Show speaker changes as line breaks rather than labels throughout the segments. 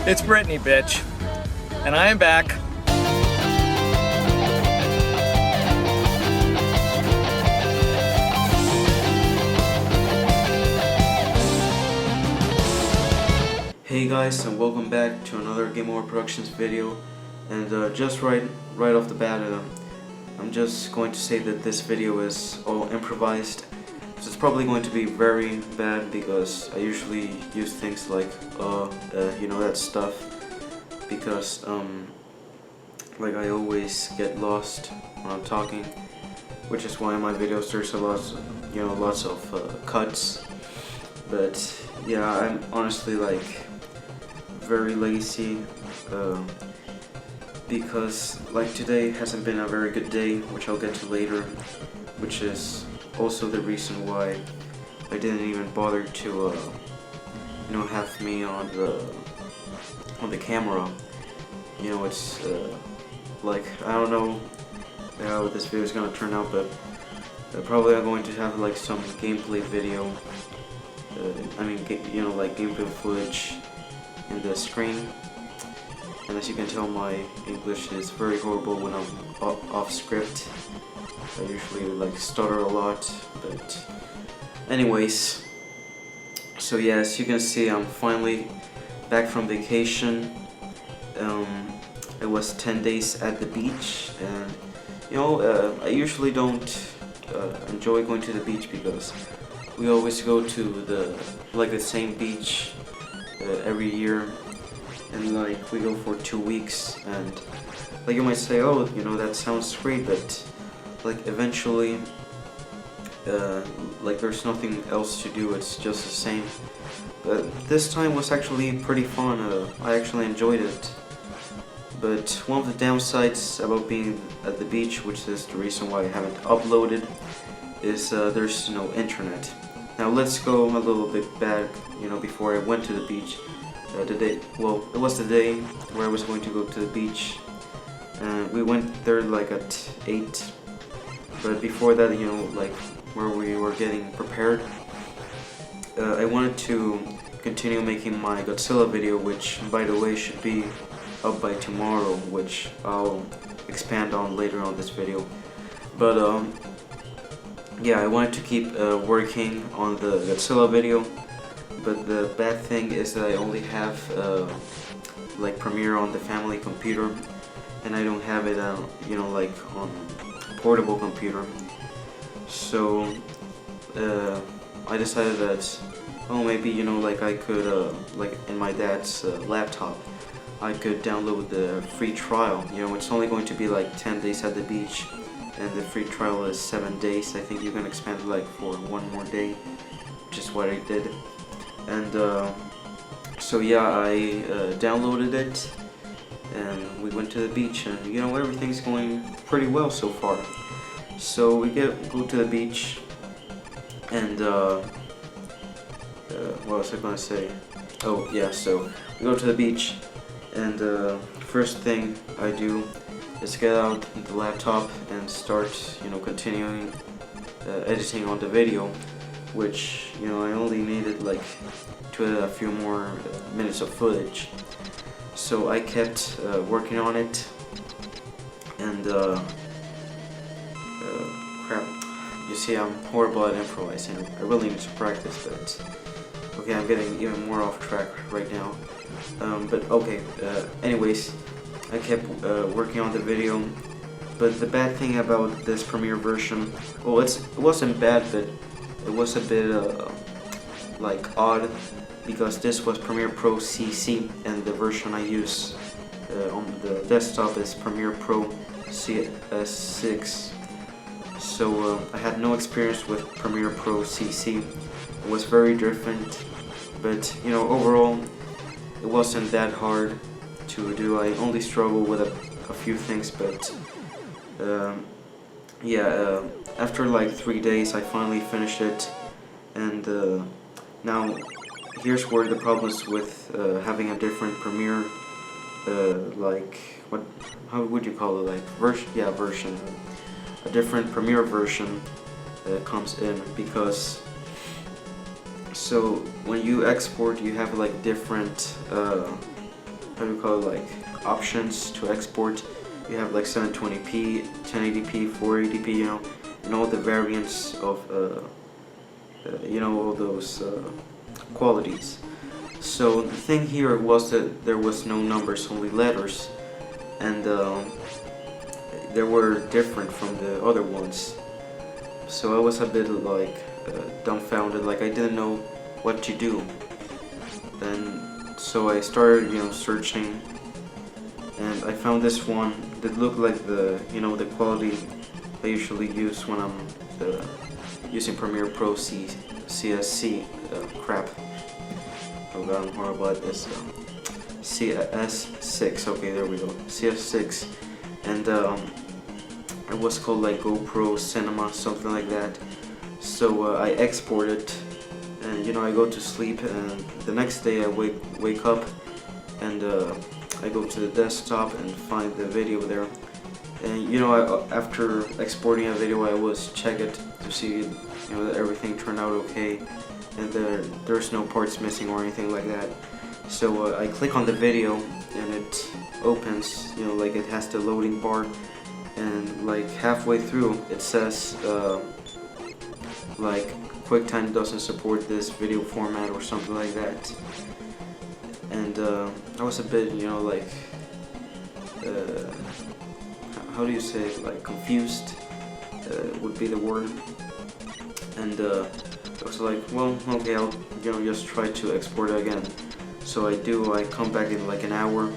It's Brittany, bitch. And I am back.
Hey guys, and welcome back to another Game Over Productions video. And just right off the bat, I'm just going to say that this video is all improvised. So it's probably going to be very bad because I usually use things like you know, that stuff, because like I always get lost when I'm talking, which is why in my videos there's lots of cuts. But yeah, I'm honestly like very lazy because like today hasn't been a very good day, which I'll get to later, which is also the reason why I didn't even bother to have me on the camera. You know, it's like I don't know how this video is gonna turn out, but probably I'm going to have like some gameplay video. Like gameplay footage in the screen. And as you can tell, my English is very horrible when I'm off script. I usually like stutter a lot, but anyways. So yeah, as you can see, I'm finally back from vacation. It was 10 days at the beach, and I usually don't enjoy going to the beach because we always go to the same beach every year, and like we go for 2 weeks, and like you might say, oh, that sounds great, but like eventually like there's nothing else to do, it's just the same. But this time was actually pretty fun. I actually enjoyed it. But one of the downsides about being at the beach, which is the reason why I haven't uploaded, is there's no internet. Now let's go a little bit back, before I went to the beach. It was the day where I was going to go to the beach. We went there like at 8, but before that, like where we were getting prepared, I wanted to continue making my Godzilla video, which by the way should be up by tomorrow, which I'll expand on later on this video. But yeah, I wanted to keep working on the Godzilla video, but the bad thing is that I only have like Premiere on the family computer, and I don't have it like on a portable computer. So I decided that, oh, maybe like I could like in my dad's laptop I could download the free trial. It's only going to be like 10 days at the beach, and the free trial is 7 days. I think you can expand it like for 1 more day, which is what I did. And so yeah, I downloaded it, and we went to the beach, and everything's going pretty well so far. So we go to the beach, and what was I gonna say? Oh yeah, so we go to the beach, and first thing I do is get out the laptop and start continuing editing on the video, which I only needed like a few more minutes of footage. So I kept working on it, and crap, you see, I'm horrible at improvising. I really need to practice, but okay, I'm getting even more off track right now. But okay, anyways, I kept working on the video. But the bad thing about this Premiere version, well, it wasn't bad, but it was a bit like odd, because this was Premiere Pro CC, and the version I use on the desktop is Premiere Pro CS6. So I had no experience with Premiere Pro CC. It was very different, but overall it wasn't that hard to do. I only struggled with a few things, but yeah, after like 3 days I finally finished it. And now here's where the problems with having a different Premiere like how would you call it, like version, a different Premiere version comes in, because so when you export, you have like different how do you call it, like options to export. You have like 720p, 1080p, 480p, you know, and all the variants of you know, all those qualities. So the thing here was that there was no numbers, only letters, and they were different from the other ones. So I was a bit like dumbfounded, like I didn't know what to do. And so I started, you know, searching, and I found this one that looked like the, you know, the quality I usually use when I'm using Premiere Pro CSC crap. Oh god, I'm horrible at this. CS6, okay, there we go. CS6, and it was called like GoPro Cinema, something like that. So I export it, and you know, I go to sleep, and the next day I wake up, and I go to the desktop and find the video there. And you know, after exporting a video, I always check it to see, you know, that everything turned out okay, and there's no parts missing or anything like that. So I click on the video, and it opens, you know, like it has the loading bar, and like halfway through it says like QuickTime doesn't support this video format or something like that. And I was a bit, you know, like how do you say it, like confused would be the word. And I was like, well, okay, I'll, you know, just try to export it again. So I do, I come back in like an hour,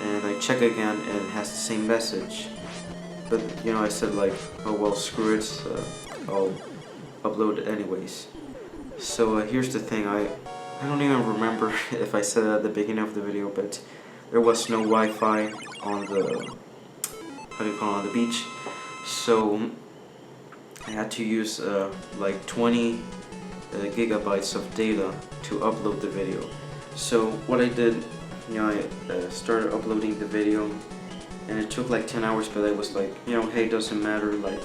and I check again, and it has the same message. But you know, I said like, oh well, screw it, I'll upload it anyways. So here's the thing, I don't even remember if I said it at the beginning of the video, but there was no Wi-Fi on the, how do you call it, on the beach. So I had to use like 20 gigabytes of data to upload the video. So what I did, you know, I started uploading the video, and it took like 10 hours, but I was like, you know, hey, it doesn't matter, like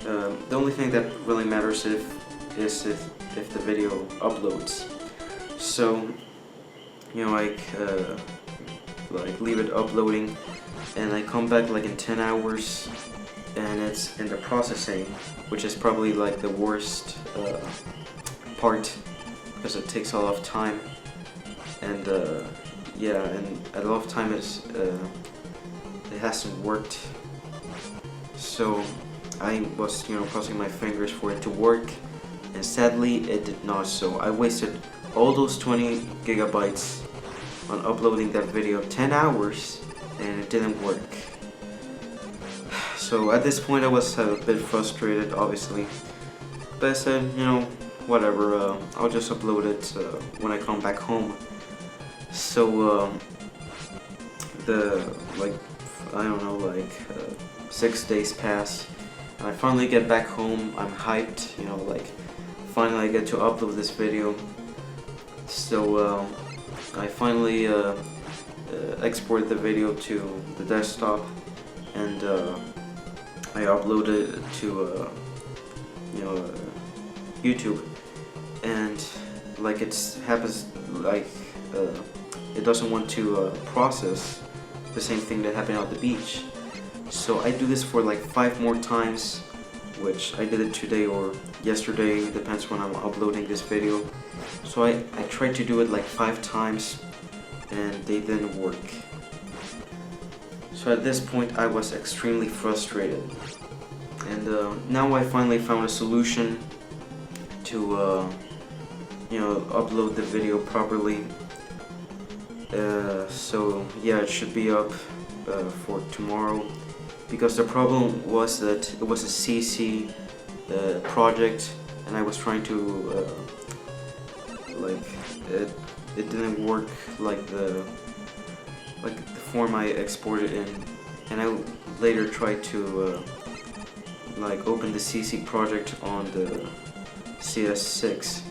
the only thing that really matters is if the video uploads. So you know, like leave it uploading, and I come back like in 10 hours, and it's in the processing, which is probably like the worst part, because it takes a lot of time. And yeah, and a lot of time it hasn't worked. So I was, you know, crossing my fingers for it to work, and sadly it did not. So I wasted all those 20 gigabytes on uploading that video, 10 hours, and it didn't work. So at this point I was a bit frustrated, obviously, but I said, you know, whatever, I'll just upload it when I come back home. So like, I don't know, like 6 days pass, and I finally get back home. I'm hyped, you know, like finally I get to upload this video. So I finally exported the video to the desktop, and I uploaded it to you know, YouTube, and like it happens like it doesn't want to process the same thing that happened at the beach. So I do this for like 5 more times, which I did it today or yesterday, depends when I'm uploading this video. So I tried to do it like 5 times, and they didn't work. So at this point I was extremely frustrated, and now I finally found a solution to you know, upload the video properly. So yeah, it should be up for tomorrow, because the problem was that it was a CC project, and I was trying to like it didn't work like the form I exported in, and I later tried to like open the CC project on the CS6,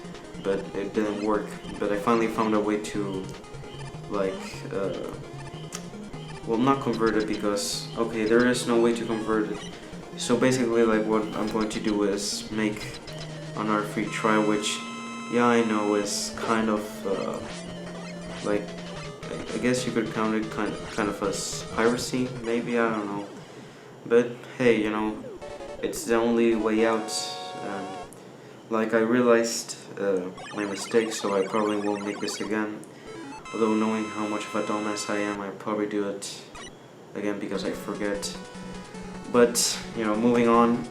but it didn't work. But I finally found a way to like well, not convert it, because okay, there is no way to convert it. So basically, like, what I'm going to do is make another free trial, which, yeah, I know is kind of like I guess you could count it kind of as piracy, maybe, I don't know. But hey, you know, it's the only way out. And like, I realized my mistake, so I probably won't make this again. Although knowing how much of a dumbass I am, I probably do it again because I forget. But, you know, moving on.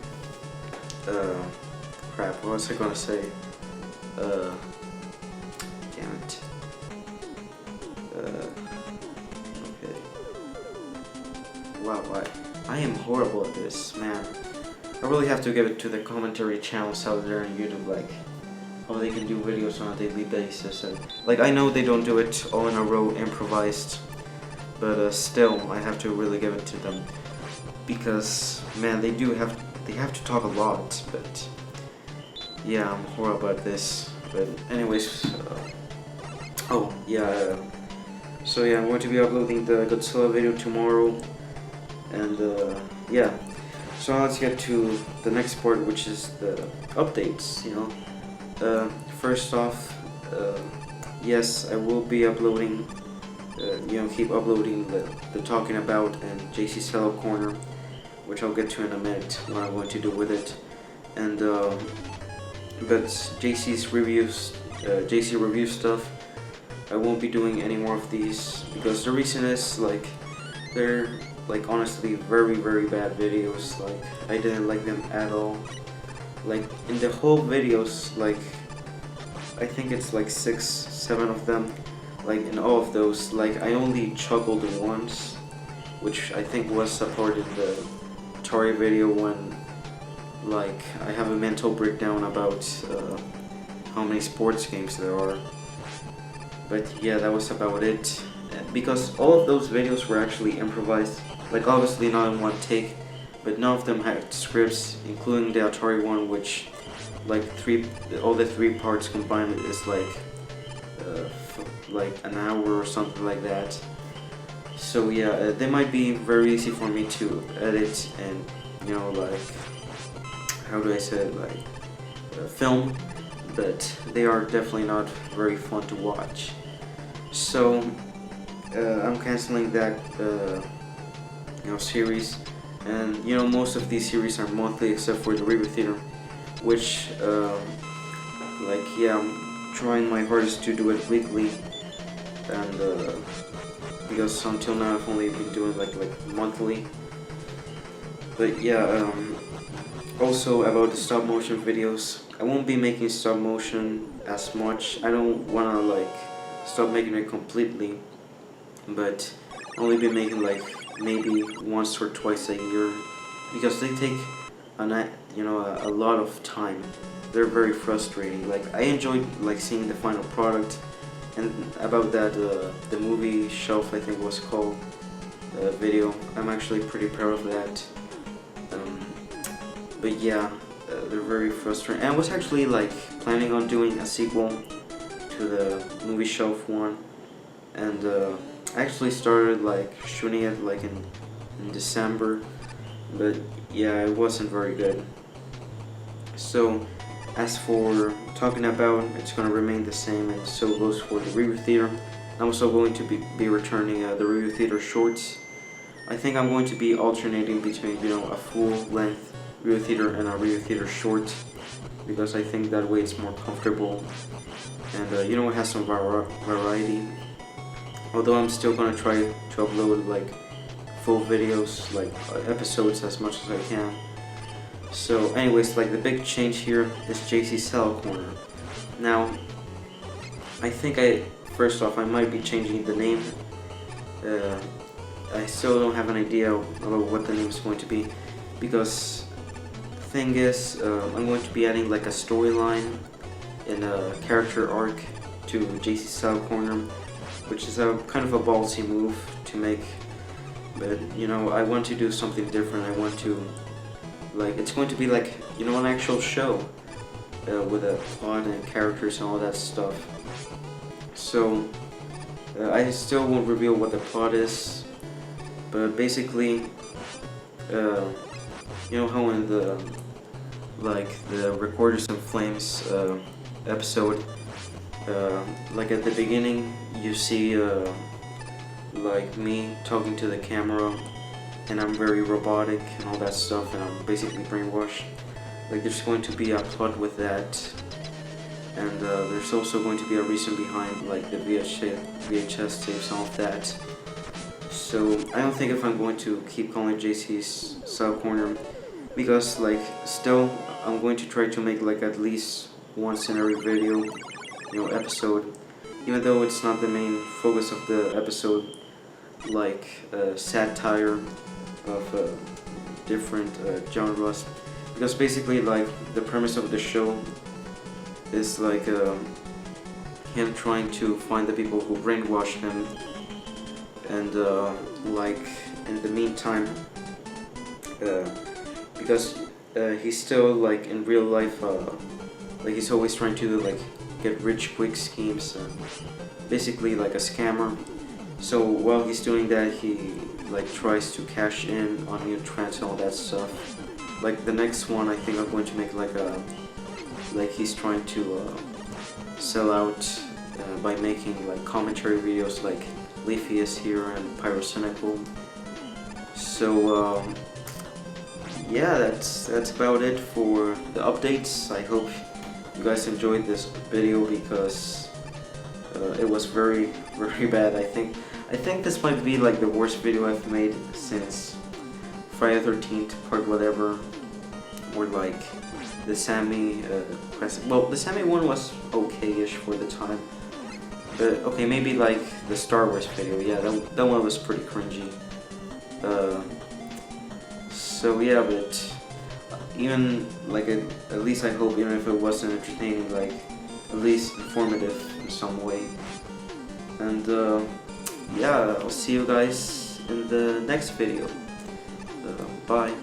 Crap, what was I gonna say? Damn it. Okay. Wow, I am horrible at this, man. I really have to give it to the commentary channels out there on YouTube, like, how they can do videos on a daily basis. And, like, I know they don't do it all in a row, improvised, but still, I have to really give it to them. Because, man, they have to talk a lot, but yeah, I'm horrible at this. But anyways, oh yeah, so yeah, I'm going to be uploading the Godzilla video tomorrow, and yeah, so now let's get to the next part, which is the updates, you know. First off, yes, I will be uploading, you know, keep uploading the Talking About and JC Cello Corner, which I'll get to in a minute, what I'm going to do with it. And but JC's reviews, JC review stuff, I won't be doing any more of these because the reason is, like, they're, like, honestly very bad videos. Like, I didn't like them at all. Like, in the whole videos, like, I think it's like 6-7 of them, like, in all of those, like, I only chuckled once, which I think was a part in the Atari video when, like, I have a mental breakdown about how many sports games there are. But yeah, that was about it. Because all of those videos were actually improvised. Like, obviously not in one take, but none of them had scripts, including the Atari one, which, like, all the three parts combined is like an hour or something like that. So yeah, they might be very easy for me to edit and, you know, like, how do I say it, like, film, but they are definitely not very fun to watch. So I'm canceling that you know, series, and you know, most of these series are monthly except for the Review Theater, which like, yeah, I'm trying my hardest to do it weekly, and because until now I've only been doing like monthly. But yeah, also about the stop motion videos, I won't be making stop motion as much. I don't wanna, like, stop making it completely, but I'll only be making, like, maybe once or twice a year, because they take a lot of time. They're very frustrating. Like, I enjoyed, like, seeing the final product, and about that the movie shelf, I think it was called, video, I'm actually pretty proud of that. But yeah, they're very frustrating. And I was actually, like, planning on doing a sequel to the movie shelf one, and I actually started, like, shooting it, like, in December, but yeah, it wasn't very good. So as for Talking About, it's gonna remain the same, and so goes for the Review Theater. I'm also going to be returning the Review Theater shorts. I think I'm going to be alternating between, you know, a full-length Review Theater and a Review Theater short, because I think that way it's more comfortable, and you know, it has some variety. Although I'm still gonna try to upload, like, full videos, like, episodes as much as I can. So anyways, like, the big change here is JC Cello Corner. Now, I think first off, I might be changing the name. I still don't have an idea about what the name is going to be, because the thing is, I'm going to be adding, like, a storyline and a character arc to JC Cello Corner, which is a kind of a ballsy move to make, but, you know, I want to do something different. I want to, like, it's going to be like, you know, an actual show with a plot and characters and all that stuff. So I still won't reveal what the plot is, but basically, you know how in the Recorders in Flames episode, like, at the beginning you see like me talking to the camera, and I'm very robotic and all that stuff, and I'm basically brainwashed. Like there's going to be a plot with that, and there's also going to be a reason behind like the VHS tapes and all of that. So I don't think if I'm going to keep calling it JC's Style Corner, because like still I'm going to try to make like at least once in every video, episode, even though it's not the main focus of the episode, like satire of different genres, because basically like the premise of the show is like him trying to find the people who brainwash him, and like in the meantime, because he's still like in real life, like he's always trying to like get rich quick schemes, basically like a scammer. So while he's doing that, he like tries to cash in on new trends and all that stuff. Like the next one, I think I'm going to make like he's trying to sell out by making like commentary videos like Leafy is here and Pyrocynical. So yeah, that's about it for the updates. I hope you guys enjoyed this video, because it was very bad. I think this might be like the worst video I've made since Friday the 13th part whatever, or like the Sammy well, the Sammy one was okay-ish for the time. Okay, maybe like the Star Wars video, yeah, that one was pretty cringy. So yeah, but even like at least I hope, even if it wasn't entertaining, like at least informative in some way. And yeah, I'll see you guys in the next video. Bye.